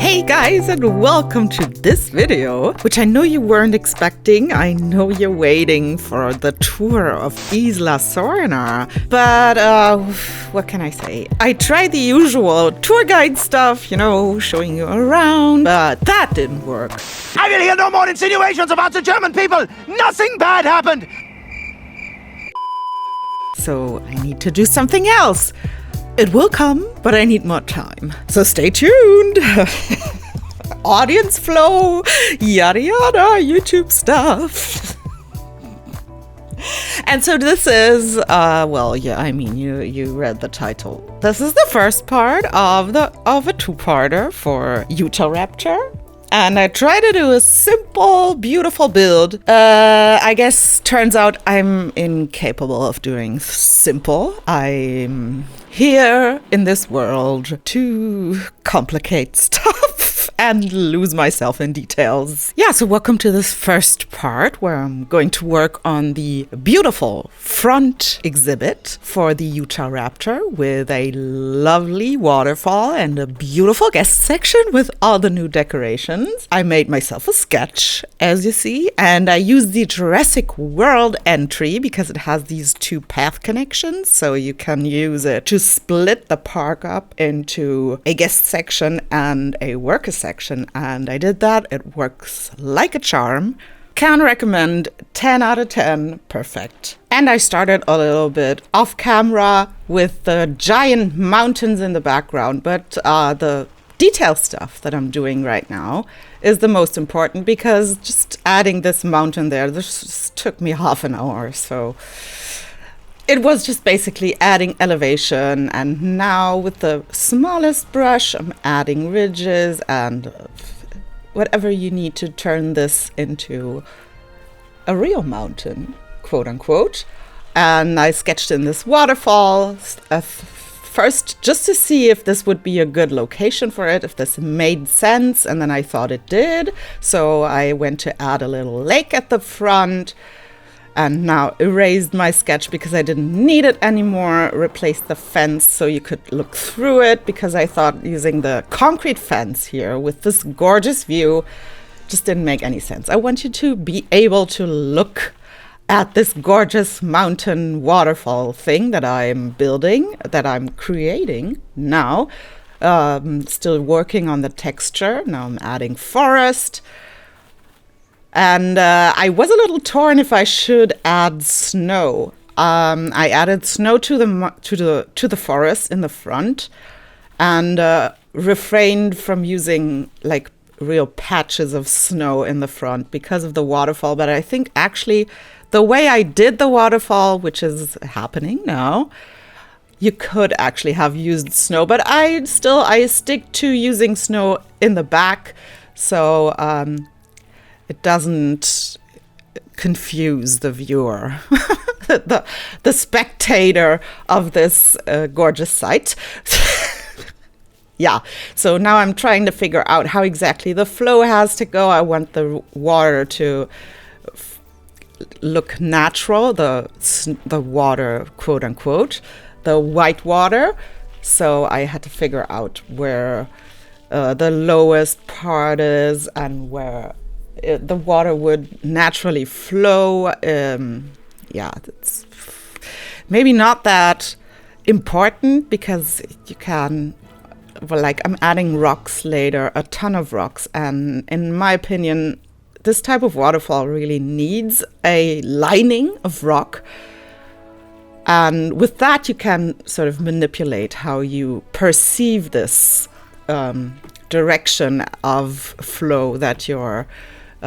Hey guys, and welcome to this video, which I know you weren't expecting. I know you're waiting for the tour of Isla Sorna, but what can I say? I tried the usual tour guide stuff, showing you around, but that didn't work. I will hear no more insinuations about the German people. Nothing bad happened. So I need to do something else. It will come, but I need more time. So stay tuned. Audience flow, yada yada, YouTube stuff. And so this is, you read the title. This is the first part of a two-parter for Utahraptor. And I try to do a simple, beautiful build. I guess turns out I'm incapable of doing simple. I'm here in this world to complicate stuff and lose myself in details. Yeah, so welcome to this first part where I'm going to work on the beautiful front exhibit for the Utahraptor with a lovely waterfall and a beautiful guest section with all the new decorations. I made myself a sketch, as you see, and I used the Jurassic World entry because it has these two path connections, so you can use it to split the park up into a guest section and a worker section. And I did that. It works like a charm. Can recommend 10 out of 10. Perfect. And I started a little bit off camera with the giant mountains in the background, but the detail stuff that I'm doing right now is the most important because just adding this mountain there, this just took me half an hour. So it was just basically adding elevation, and now with the smallest brush, I'm adding ridges and whatever you need to turn this into a real mountain, quote unquote. And I sketched in this waterfall first just to see if this would be a good location for it, if this made sense, and then I thought it did. So I went to add a little lake at the front, and now erased my sketch because I didn't need it anymore, replaced the fence so you could look through it because I thought using the concrete fence here with this gorgeous view just didn't make any sense. I want you to be able to look at this gorgeous mountain waterfall thing that I'm building, that I'm creating now. Still working on the texture. Now I'm adding forest. And I was a little torn if I should add snow. I added snow to the forest in the front, and refrained from using like real patches of snow in the front because of the waterfall. But I think actually the way I did the waterfall, which is happening now, you could actually have used snow. But I stick to using snow in the back, so it doesn't confuse the viewer, the spectator of this gorgeous site. Yeah, so now I'm trying to figure out how exactly the flow has to go. I want the water to look natural, the water, quote unquote, the white water. So I had to figure out where the lowest part is and where the water would naturally flow. It's maybe not that important because you can, I'm adding rocks later, a ton of rocks. And in my opinion, this type of waterfall really needs a lining of rock. And with that, you can sort of manipulate how you perceive this direction of flow that you're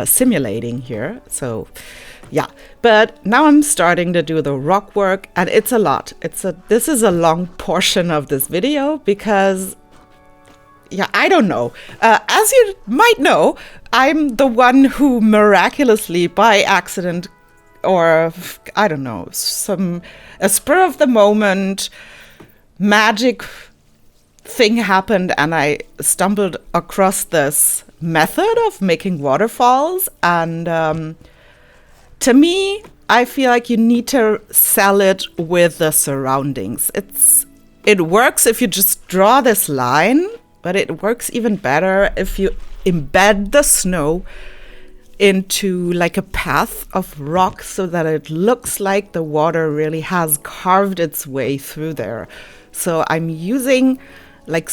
simulating here. So yeah, but now I'm starting to do the rock work, and it's a lot. This is a long portion of this video because I don't know. As you might know, I'm the one who miraculously by accident, or I don't know, a spur of the moment magic thing happened, and I stumbled across this method of making waterfalls. And to me, I feel like you need to sell it with the surroundings. It works if you just draw this line But it works even better if you embed the snow into like a path of rock so that it looks like the water really has carved its way through there. So I'm using like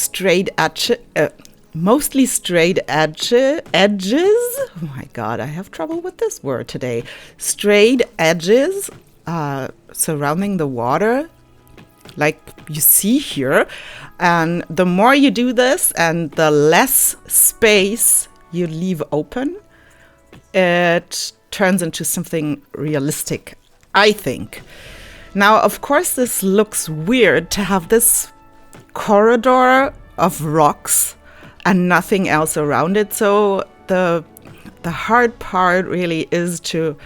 mostly straight edges. Oh my God, I have trouble with this word today. Straight edges surrounding the water, like you see here. And the more you do this and the less space you leave open, it turns into something realistic, I think. Now, of course, this looks weird to have this corridor of rocks and nothing else around it. So the hard part really is to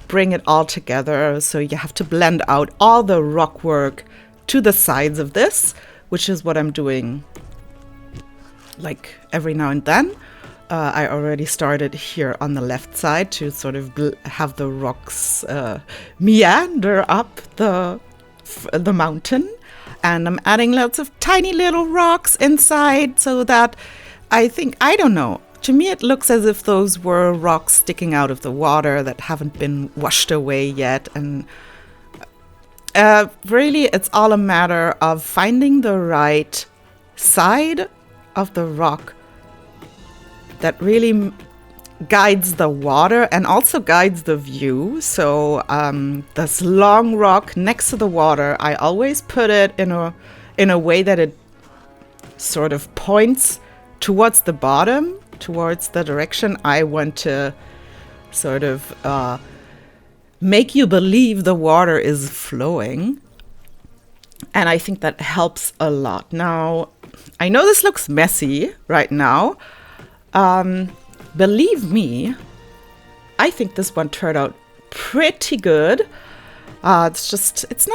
bring it all together. So you have to blend out all the rock work to the sides of this, which is what I'm doing like every now and then. I already started here on the left side to sort of have the rocks meander up the mountain. And I'm adding lots of tiny little rocks inside so that I don't know. To me, it looks as if those were rocks sticking out of the water that haven't been washed away yet. And really, it's all a matter of finding the right side of the rock that really guides the water and also guides the view. So this long rock next to the water, I always put it in a way that it sort of points towards the bottom, towards the direction I want to sort of make you believe the water is flowing. And I think that helps a lot. Now, I know this looks messy right now. Believe me, I think this one turned out pretty good. It's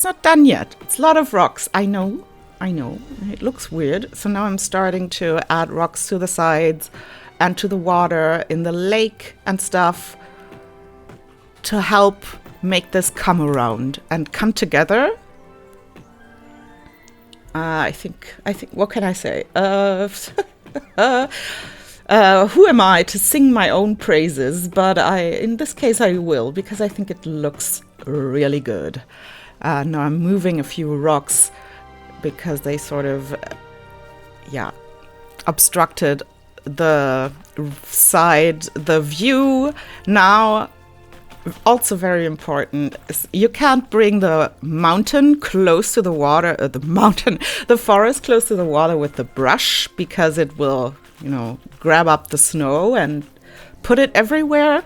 not done yet. It's a lot of rocks. I know. It looks weird. So now I'm starting to add rocks to the sides and to the water in the lake and stuff to help make this come around and come together. I think, what can I say? Who am I to sing my own praises? But in this case, I will, because I think it looks really good. Now I'm moving a few rocks because they sort of, obstructed the view. Now, also very important, you can't bring the mountain close to the water, the forest close to the water with the brush, because it will, grab up the snow and put it everywhere.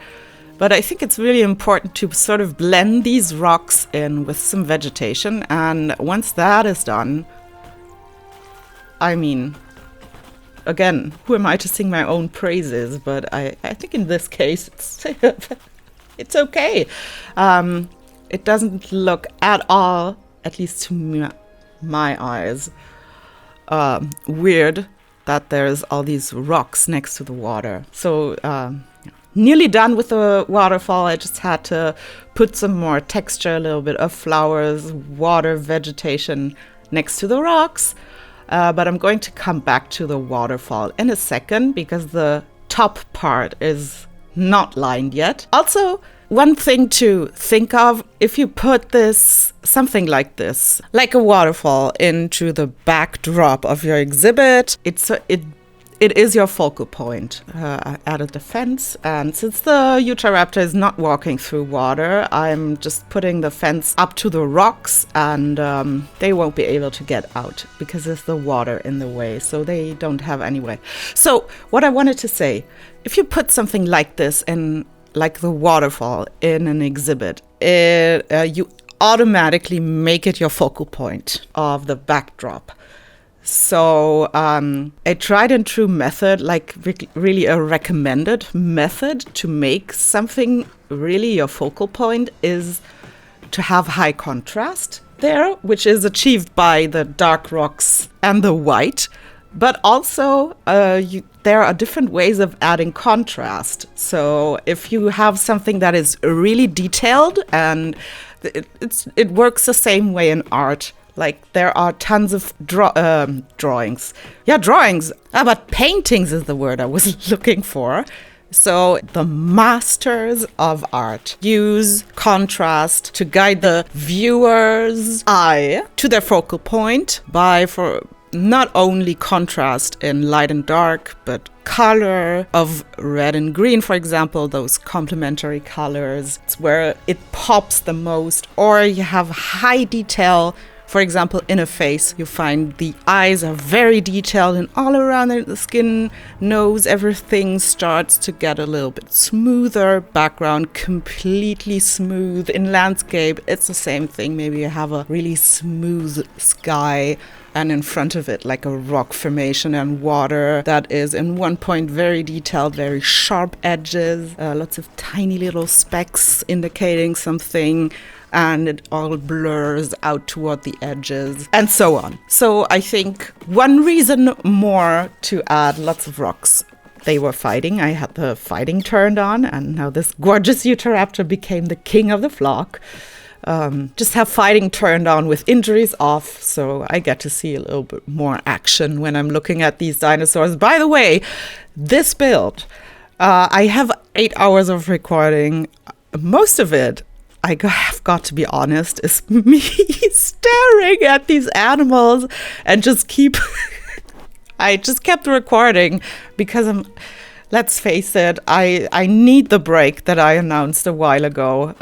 But I think it's really important to sort of blend these rocks in with some vegetation. And once that is done, I mean, again, who am I to sing my own praises? But I think in this case, it's okay. It doesn't look at all, at least to my eyes, weird that there's all these rocks next to the water. So nearly done with the waterfall. I just had to put some more texture, a little bit of flowers, water, vegetation next to the rocks. But I'm going to come back to the waterfall in a second because the top part is not lined yet. Also, one thing to think of, if you put something like this, like a waterfall, into the backdrop of your exhibit, it is your focal point. I added the fence, and since the Utahraptor is not walking through water, I'm just putting the fence up to the rocks, and they won't be able to get out because there's the water in the way, so they don't have any way. So what I wanted to say, if you put something like this in, like the waterfall, in an exhibit, you automatically make it your focal point of the backdrop. So a tried and true method, like really a recommended method to make something really your focal point, is to have high contrast there, which is achieved by the dark rocks and the white. But also, there are different ways of adding contrast. So if you have something that is really detailed, and it works the same way in art, Like there are tons of drawings. Yeah, drawings. But paintings is the word I was looking for. So the masters of art use contrast to guide the viewer's eye to their focal point for not only contrast in light and dark, but color of red and green, for example, those complementary colors. It's where it pops the most. Or you have high detail. For example, in a face, you find the eyes are very detailed and all around the skin, nose, everything starts to get a little bit smoother. Background completely smooth. In landscape, it's the same thing. Maybe you have a really smooth sky and in front of it like a rock formation and water that is in one point very detailed, very sharp edges, lots of tiny little specks indicating something. And it all blurs out toward the edges, and so on. So I think one reason more to add lots of rocks. They were fighting. I had the fighting turned on, and now this gorgeous Utahraptor became the king of the flock. Just have fighting turned on with injuries off, so I get to see a little bit more action when I'm looking at these dinosaurs. By the way, this build, I have 8 hours of recording. Most of it, I have got to be honest, is me staring at these animals and I just kept recording because let's face it, I need the break that I announced a while ago,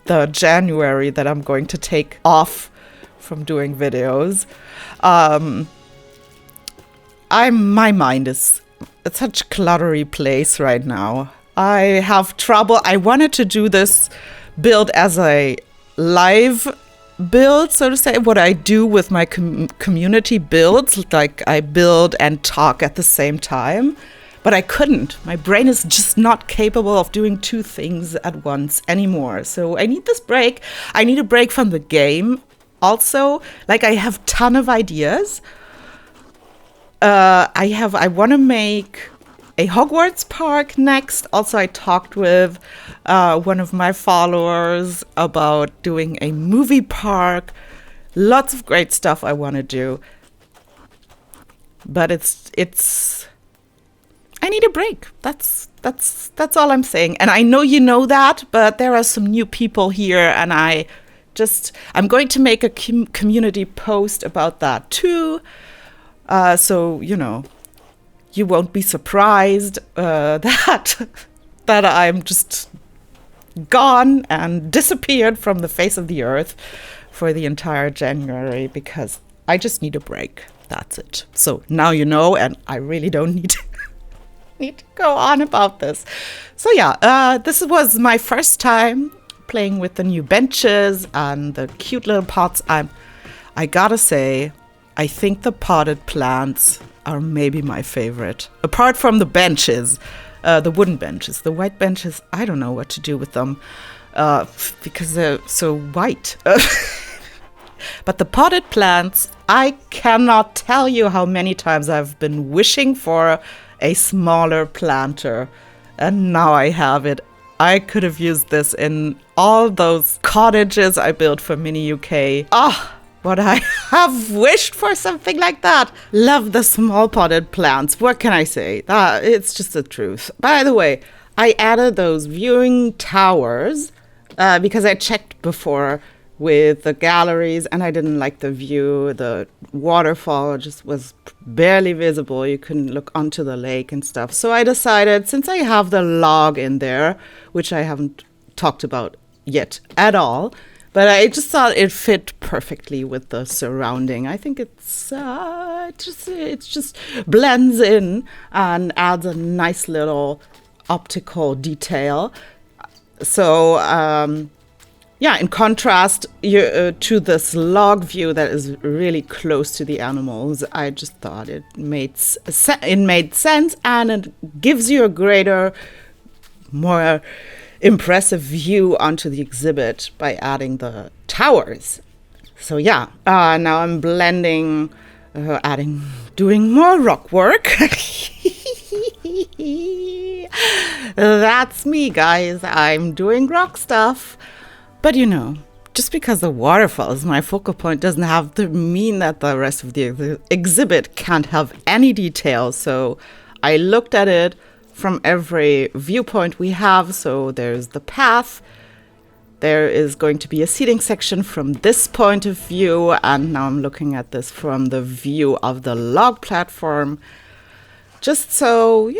the January that I'm going to take off from doing videos. My mind is such a cluttery place right now. I have trouble. I wanted to do this build as a live build, so to say, what I do with my community builds, like I build and talk at the same time, but I couldn't. My brain is just not capable of doing two things at once anymore. So I need this break. I need a break from the game. Also, like I have a ton of ideas. I want to make a Hogwarts park next. Also, I talked with one of my followers about doing a movie park. Lots of great stuff I want to do. But it's I need a break. That's all I'm saying. And I know you know that, but there are some new people here, and I'm going to make a community post about that too. So, you won't be surprised that I'm just gone and disappeared from the face of the earth for the entire January because I just need a break. That's it. So now you know, and I really don't need to go on about this. So yeah, this was my first time playing with the new benches and the cute little pots. I gotta say, I think the potted plants are maybe my favorite. Apart from the benches, the wooden benches. The white benches, I don't know what to do with them because they're so white. But the potted plants, I cannot tell you how many times I've been wishing for a smaller planter. And now I have it. I could have used this in all those cottages I built for Mini UK. But I have wished for something like that. Love the small potted plants. What can I say? It's just the truth. By the way, I added those viewing towers because I checked before with the galleries and I didn't like the view. The waterfall just was barely visible. You couldn't look onto the lake and stuff. So I decided, since I have the log in there, which I haven't talked about yet at all, but I just thought it fit perfectly with the surrounding. I think it just blends in and adds a nice little optical detail. So, in contrast to this log view that is really close to the animals, I just thought it made sense, and it gives you a greater, more impressive view onto the exhibit by adding the towers. So yeah, now I'm blending, doing more rock work. That's me, guys. I'm doing rock stuff. But just because the waterfall is my focal point doesn't have to mean that the rest of the exhibit can't have any detail. So I looked at it from every viewpoint we have. So there's the path. There is going to be a seating section from this point of view. And now I'm looking at this from the view of the log platform. Just so,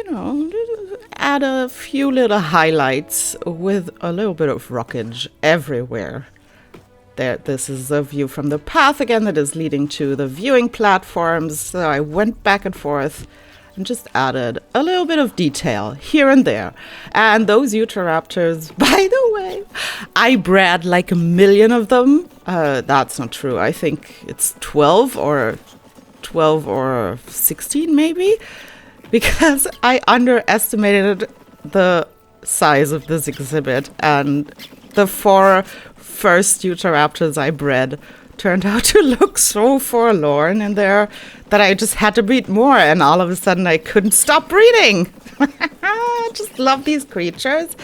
add a few little highlights with a little bit of rockage everywhere. This is a view from the path again that is leading to the viewing platforms. So I went back and forth and just added a little bit of detail here and there. And those Utahraptors, by the way, I bred like 1 million of them. That's not true. I think it's 12 or 16 maybe, because I underestimated the size of this exhibit, and the 4 first Utahraptors I bred turned out to look so forlorn in there that I just had to breed more, and all of a sudden I couldn't stop breeding. I just love these creatures.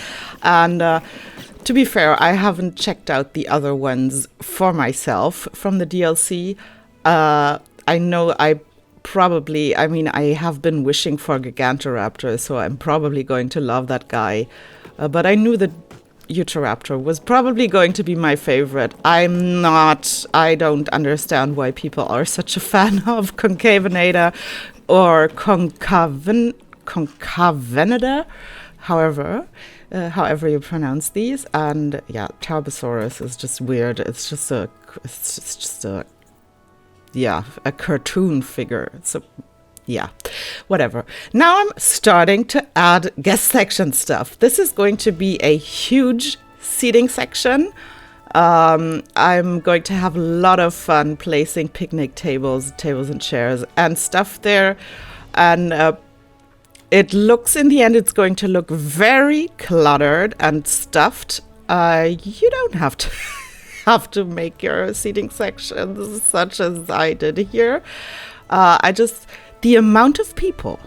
And to be fair, I haven't checked out the other ones for myself from the DLC. I know I have been wishing for Gigantoraptor, so I'm probably going to love that guy. But I knew that Utahraptor was probably going to be my favorite. I don't understand why people are such a fan of Concavenator or Concavenida, however you pronounce these. And yeah, Tarbosaurus is just weird. It's just a cartoon figure. So yeah, whatever. Now I'm starting to add guest section stuff. This is going to be a huge seating section. I'm going to have a lot of fun placing picnic tables and chairs and stuff there. And it looks, in the end, it's going to look very cluttered and stuffed. You don't have to make your seating sections such as I did here. The amount of people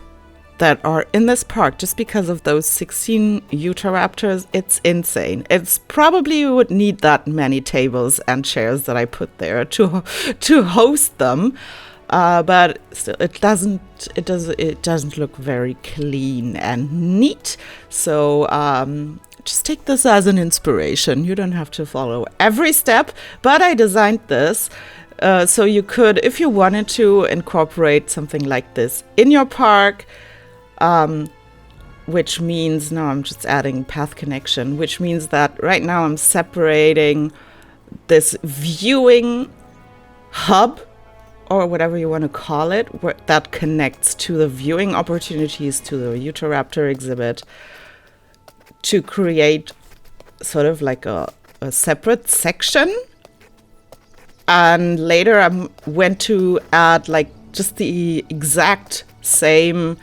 that are in this park just because of those 16 Utahraptors, it's insane. It's probably you would need that many tables and chairs that I put there to host them. But still, it doesn't look very clean and neat. So just take this as an inspiration. You don't have to follow every step, but I designed this so you could, if you wanted to, incorporate something like this in your park, which means, now I'm just adding path connection, which means that right now I'm separating this viewing hub, or whatever you want to call it, that connects to the viewing opportunities to the Utahraptor exhibit, to create sort of like a separate section. And later I went to add like just the exact same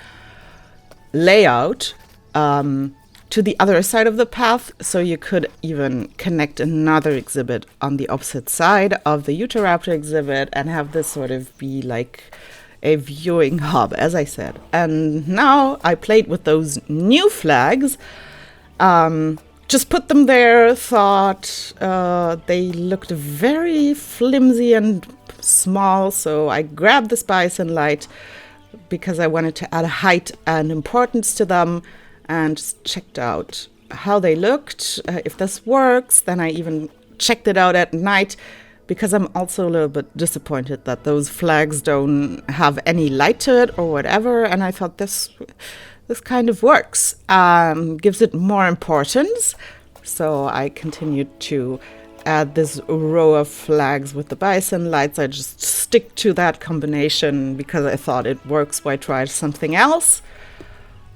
layout to the other side of the path, so you could even connect another exhibit on the opposite side of the Utahraptor exhibit and have this sort of be like a viewing hub, as I said. And now I played with those new flags, just put them there, thought they looked very flimsy and small, so I grabbed this bison light because I wanted to add height and importance to them, and just checked out how they looked. If this works, then I even checked it out at night, because I'm also a little bit disappointed that those flags don't have any light to it or whatever, and I thought this kind of works, gives it more importance. So I continued to add this row of flags with the bison lights. I just stick to that combination because I thought it works. Why try something else?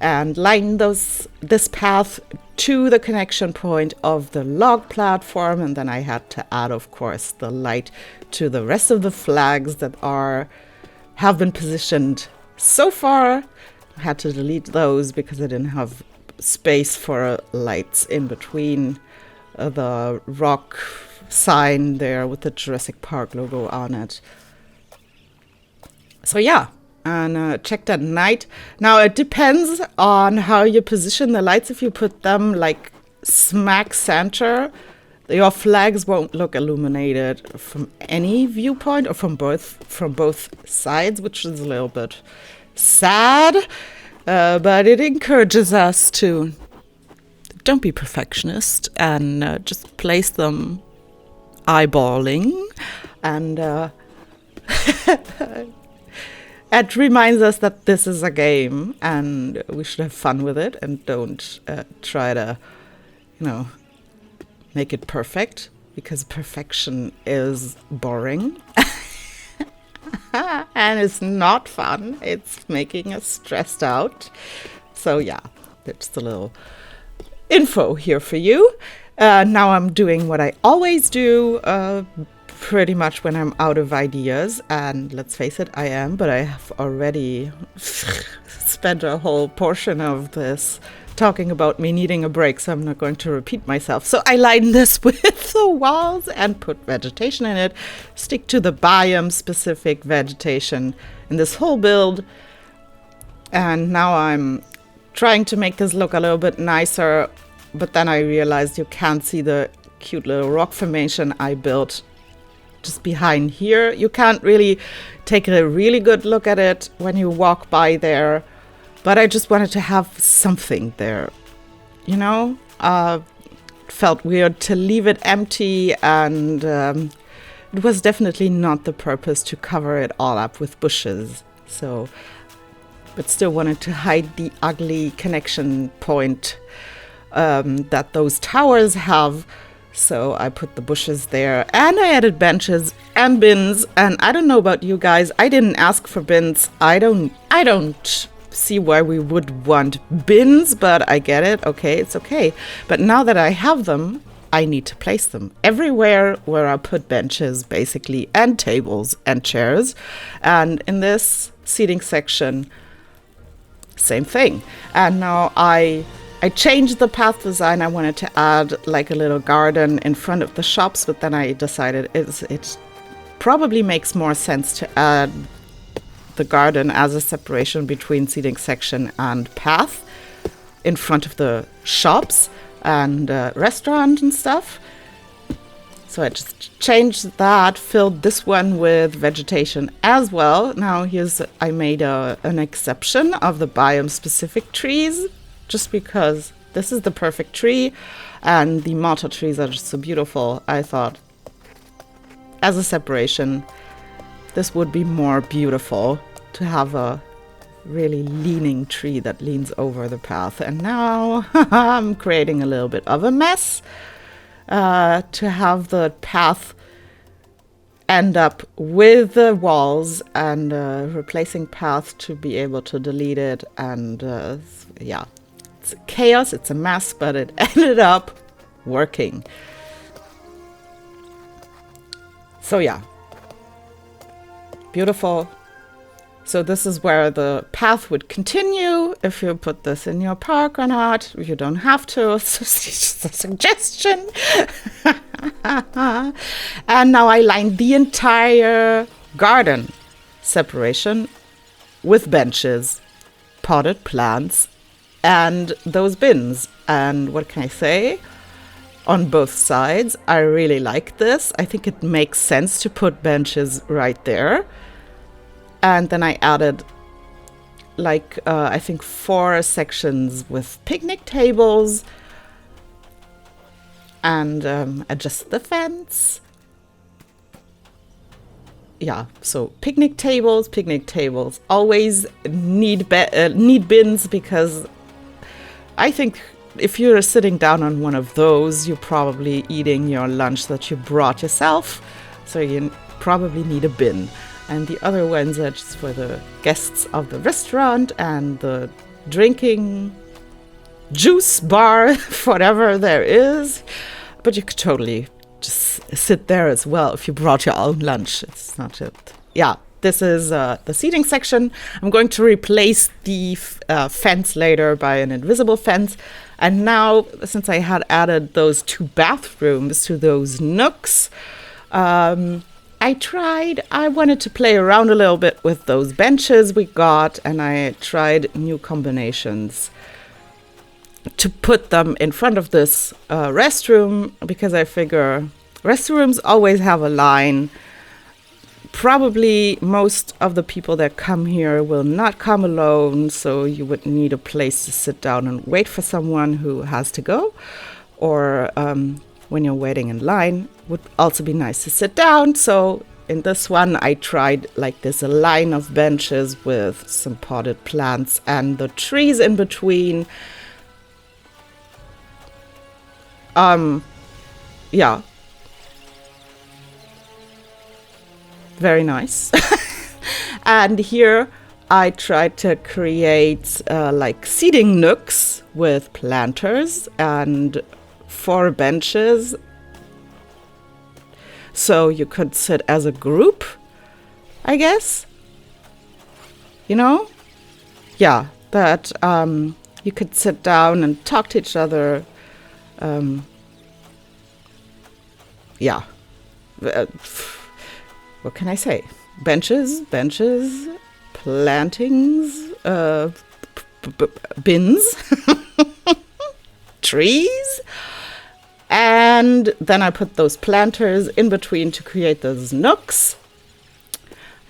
And line this path to the connection point of the log platform, and then I had to add, of course, the light to the rest of the flags that have been positioned so far. I had to delete those because I didn't have space for lights in between the rock sign there with the Jurassic Park logo on it. So yeah, and checked at night. Now it depends on how you position the lights. If you put them like smack center, Your flags won't look illuminated from any viewpoint or from both sides, which is a little bit sad, but it encourages us to don't be perfectionist and just place them eyeballing, and it reminds us that this is a game and we should have fun with it and don't try to, make it perfect, because perfection is boring and it's not fun. It's making us stressed out. So yeah, that's a little info here for you. Now I'm doing what I always do pretty much when I'm out of ideas, and let's face it, I am, but I have already spent a whole portion of this talking about me needing a break, so I'm not going to repeat myself. So I line this with the walls and put vegetation in it, stick to the biome specific vegetation in this whole build, and now I'm trying to make this look a little bit nicer, but then I realized you can't see the cute little rock formation I built just behind here. You can't really take a really good look at it when you walk by there, but I just wanted to have something there, felt weird to leave it empty, and it was definitely not the purpose to cover it all up with bushes. So, but still wanted to hide the ugly connection point that those towers have. So I put the bushes there, and I added benches and bins. And I don't know about you guys, I didn't ask for bins. I don't see why we would want bins, but I get it. Okay, it's okay. But now that I have them, I need to place them everywhere where I put benches, basically, and tables and chairs. And in this seating section, same thing. And now I changed the path design. I wanted to add like a little garden in front of the shops, but then I decided it probably makes more sense to add the garden as a separation between seating section and path in front of the shops and restaurant and stuff. So I just changed that, filled this one with vegetation as well. Now I made an exception of the biome specific trees, just because this is the perfect tree and the mata trees are just so beautiful. I thought as a separation, this would be more beautiful to have a really leaning tree that leans over the path. And now I'm creating a little bit of a mess to have the path end up with the walls, and replacing path to be able to delete it. And yeah, it's chaos, it's a mess, but it ended up working. So yeah, beautiful. So this is where the path would continue. If you put this in your park or not, you don't have to. It's just a suggestion. And now I lined the entire garden separation with benches, potted plants, and those bins. And what can I say? On both sides, I really like this. I think it makes sense to put benches right there. And then I added I think 4 sections with picnic tables, and adjust the fence. Yeah, so picnic tables always need bins, because I think if you're sitting down on one of those, you're probably eating your lunch that you brought yourself, so you probably need a bin. And the other ones are just for the guests of the restaurant and the drinking juice bar, whatever there is. But you could totally just sit there as well if you brought your own lunch. It's not it. Yeah, this is the seating section. I'm going to replace the fence later by an invisible fence. And now, since I had added those 2 bathrooms to those nooks, I wanted to play around a little bit with those benches we got, and I tried new combinations. to put them in front of this restroom, because I figure restrooms always have a line. Probably most of the people that come here will not come alone, so you would need a place to sit down and wait for someone who has to go. Or when you're waiting in line, would also be nice to sit down. So in this one, I tried like this, a line of benches with some potted plants and the trees in between. Yeah. Very nice. And here I tried to create like seating nooks with planters and 4 benches. So you could sit as a group, I guess. You know? Yeah, that you could sit down and talk to each other. Yeah. What can I say? Benches, plantings, bins, trees. And then I put those planters in between to create those nooks.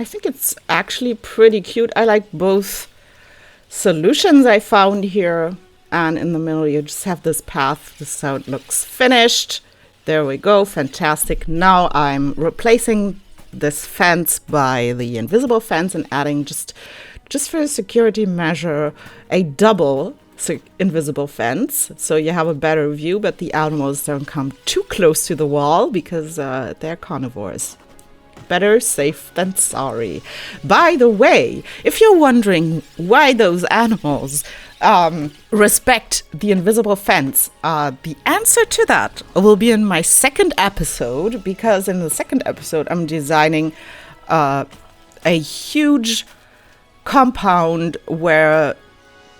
I think it's actually pretty cute. I like both solutions I found here. And in the middle, you just have this path. This is how it looks finished. There we go. Fantastic. Now I'm replacing this fence by the invisible fence and adding just for a security measure, a double invisible fence. So you have a better view, but the animals don't come too close to the wall because they're carnivores. Better safe than sorry. By the way, if you're wondering why those animals respect the invisible fence, the answer to that will be in my second episode, because in the second episode I'm designing a huge compound where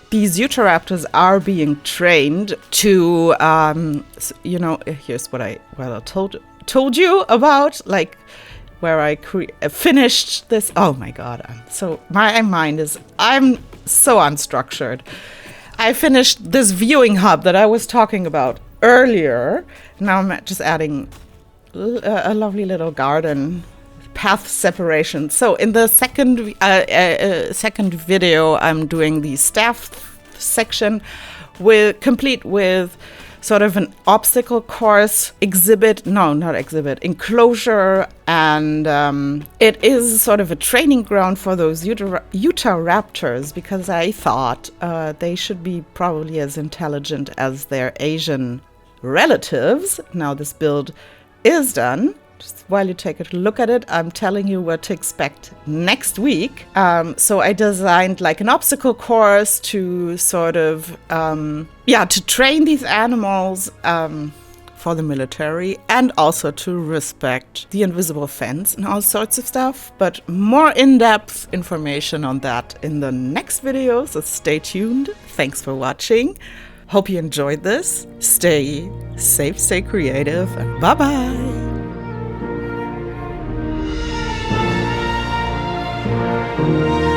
these Utahraptors are being trained to, here's what I told you about, like where I finished this. Oh my God, I'm so unstructured. I finished this viewing hub that I was talking about earlier. Now I'm just adding a lovely little garden, path separation. So in the second video, I'm doing the staff section complete with sort of an obstacle course enclosure, and it is sort of a training ground for those Utahraptors, because I thought they should be probably as intelligent as their Asian relatives. Now this build is done. Just while you take a look at it, I'm telling you what to expect next week. So I designed like an obstacle course to sort of, to train these animals for the military, and also to respect the invisible fence and all sorts of stuff. But more in-depth information on that in the next video, so stay tuned. Thanks for watching. Hope you enjoyed this. Stay safe, stay creative, and bye-bye. Thank you.